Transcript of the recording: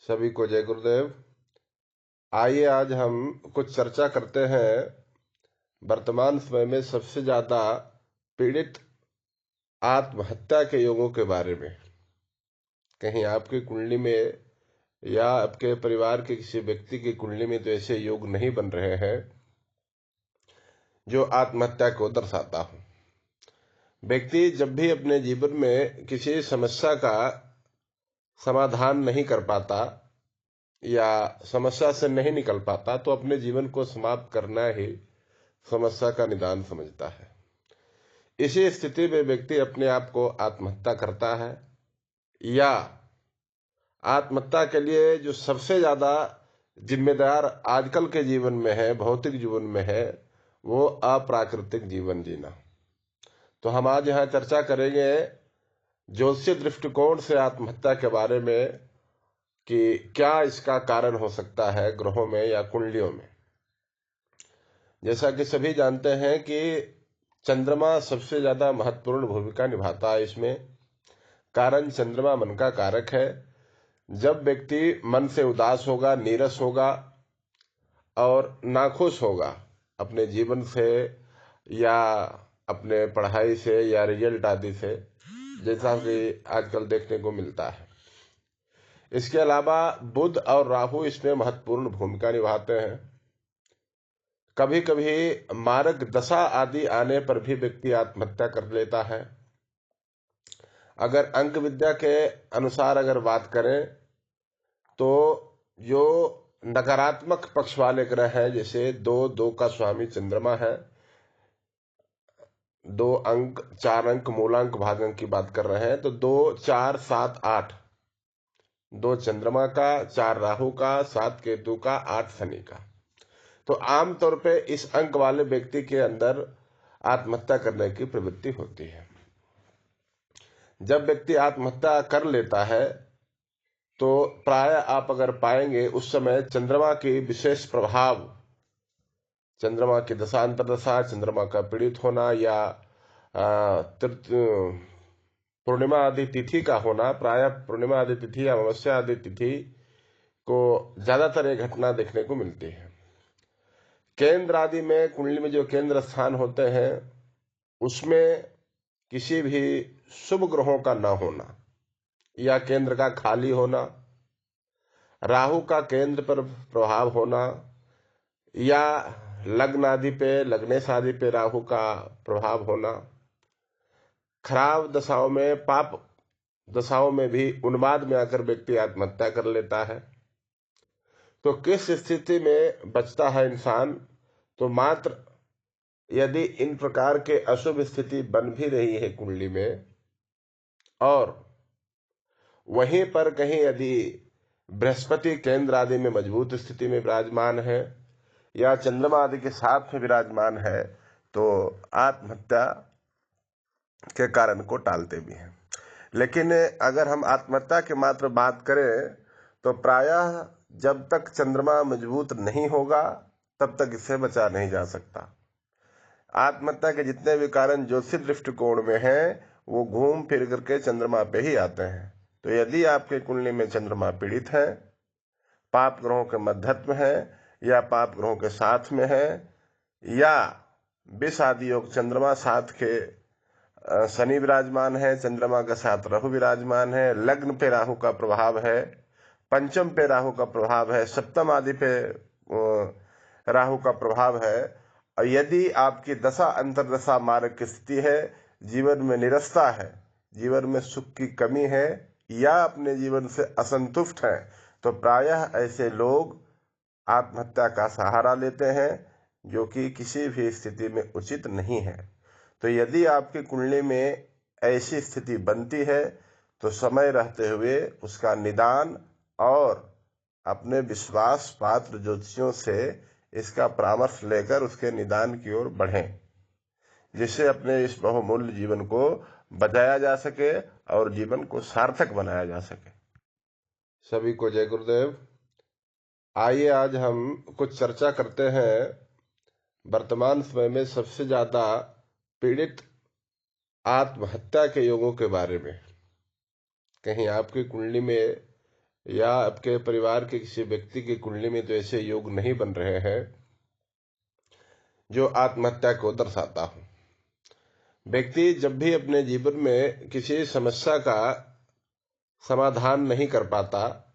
सभी को जय गुरुदेव। आइए आज हम कुछ चर्चा करते हैं वर्तमान समय में सबसे ज्यादा पीड़ित आत्महत्या के योगों के बारे में। कहीं आपकी कुंडली में या आपके परिवार के किसी व्यक्ति की कुंडली में तो ऐसे योग नहीं बन रहे हैं जो आत्महत्या को दर्शाता हो। व्यक्ति जब भी अपने जीवन में किसी समस्या का समाधान नहीं कर पाता या समस्या से नहीं निकल पाता तो अपने जीवन को समाप्त करना ही समस्या का निदान समझता है। इसी स्थिति में व्यक्ति अपने आप को आत्महत्या करता है या आत्महत्या के लिए जो सबसे ज्यादा जिम्मेदार आजकल के जीवन में है, भौतिक जीवन में है, वो अप्राकृतिक जीवन जीना। तो हम आज यहाँ चर्चा करेंगे ज्योतिषीय दृष्टिकोण से आत्महत्या के बारे में कि क्या इसका कारण हो सकता है ग्रहों में या कुंडलियों में। जैसा कि सभी जानते हैं कि चंद्रमा सबसे ज्यादा महत्वपूर्ण भूमिका निभाता है इसमें। कारण चंद्रमा मन का कारक है। जब व्यक्ति मन से उदास होगा, नीरस होगा और नाखुश होगा अपने जीवन से या अपने पढ़ाई से या रिजल्ट आदि से, जैसा कि आजकल देखने को मिलता है। इसके अलावा बुध और राहु इसमें महत्वपूर्ण भूमिका निभाते हैं। कभी कभी मारक दशा आदि आने पर भी व्यक्ति आत्महत्या कर लेता है। अगर अंक विद्या के अनुसार अगर बात करें तो जो नकारात्मक पक्ष वाले ग्रह हैं, जैसे दो का स्वामी चंद्रमा है, 2 अंक 4 अंक मूलांक भागांक की बात कर रहे हैं तो 2 4 7 8, 2 चंद्रमा का, 4 राहु का, 7 केतु का, 8 शनि का। तो आमतौर पे इस अंक वाले व्यक्ति के अंदर आत्महत्या करने की प्रवृत्ति होती है। जब व्यक्ति आत्महत्या कर लेता है तो प्राय आप अगर पाएंगे उस समय चंद्रमा की विशेष प्रभाव, चंद्रमा की दशा अंतरदशा, चंद्रमा का पीड़ित होना या पूर्णिमा आदि तिथि का होना, प्राय पूर्णिमा आदि तिथि या अमावस्या आदि तिथि को ज्यादातर ये घटना देखने को मिलती है। केंद्र आदि में, कुंडली में जो केंद्र स्थान होते हैं उसमें किसी भी शुभ ग्रहों का न होना या केंद्र का खाली होना, राहु का केंद्र पर प्रभाव होना या लग्न आदि पे, लग्नेश आदि पे राहु का प्रभाव होना, खराब दशाओं में, पाप दशाओं में भी उन्माद में आकर व्यक्ति आत्महत्या कर लेता है। तो किस स्थिति में बचता है इंसान? तो मात्र यदि इन प्रकार के अशुभ स्थिति बन भी रही है कुंडली में और वहीं पर कहीं यदि बृहस्पति केंद्र आदि में मजबूत स्थिति में विराजमान है या चंद्रमा आदि के साथ में विराजमान है तो आत्महत्या के कारण को टालते भी हैं। लेकिन अगर हम आत्महत्या के मात्र बात करें तो प्रायः जब तक चंद्रमा मजबूत नहीं होगा तब तक इससे बचा नहीं जा सकता। आत्महत्या के जितने भी कारण ज्योतिषीय दृष्टिकोण में हैं वो घूम फिर करके चंद्रमा पे ही आते हैं। तो यदि आपके कुंडली में चंद्रमा पीड़ित है, पाप ग्रहों के मध्यत्व है या पाप ग्रहों के साथ में है या विष आदि योग, चंद्रमा साथ के शनि विराजमान है, चंद्रमा का साथ राहु विराजमान है, लग्न पे राहु का प्रभाव है, पंचम पे राहु का प्रभाव है, सप्तम आदि पे राहु का प्रभाव है, और यदि आपकी दशा अंतरदशा मार्ग की स्थिति है, जीवन में निरस्ता है, जीवन में सुख की कमी है या अपने जीवन से असंतुष्ट हैं, तो प्रायः ऐसे लोग आत्महत्या का सहारा लेते हैं, जो कि किसी भी स्थिति में उचित नहीं है। तो यदि आपकी कुंडली में ऐसी स्थिति बनती है तो समय रहते हुए उसका निदान और अपने विश्वास पात्र ज्योतिषियों से इसका परामर्श लेकर उसके निदान की ओर बढ़ें, जिससे अपने इस बहुमूल्य जीवन को बचाया जा सके और जीवन को सार्थक बनाया जा सके। सभी को जय गुरुदेव। आइए आज हम कुछ चर्चा करते हैं वर्तमान समय में सबसे ज्यादा पीड़ित आत्महत्या के योगों के बारे में। कहीं आपकी कुंडली में या आपके परिवार के किसी व्यक्ति की कुंडली में तो ऐसे योग नहीं बन रहे हैं जो आत्महत्या को दर्शाता हो। व्यक्ति जब भी अपने जीवन में किसी समस्या का समाधान नहीं कर पाता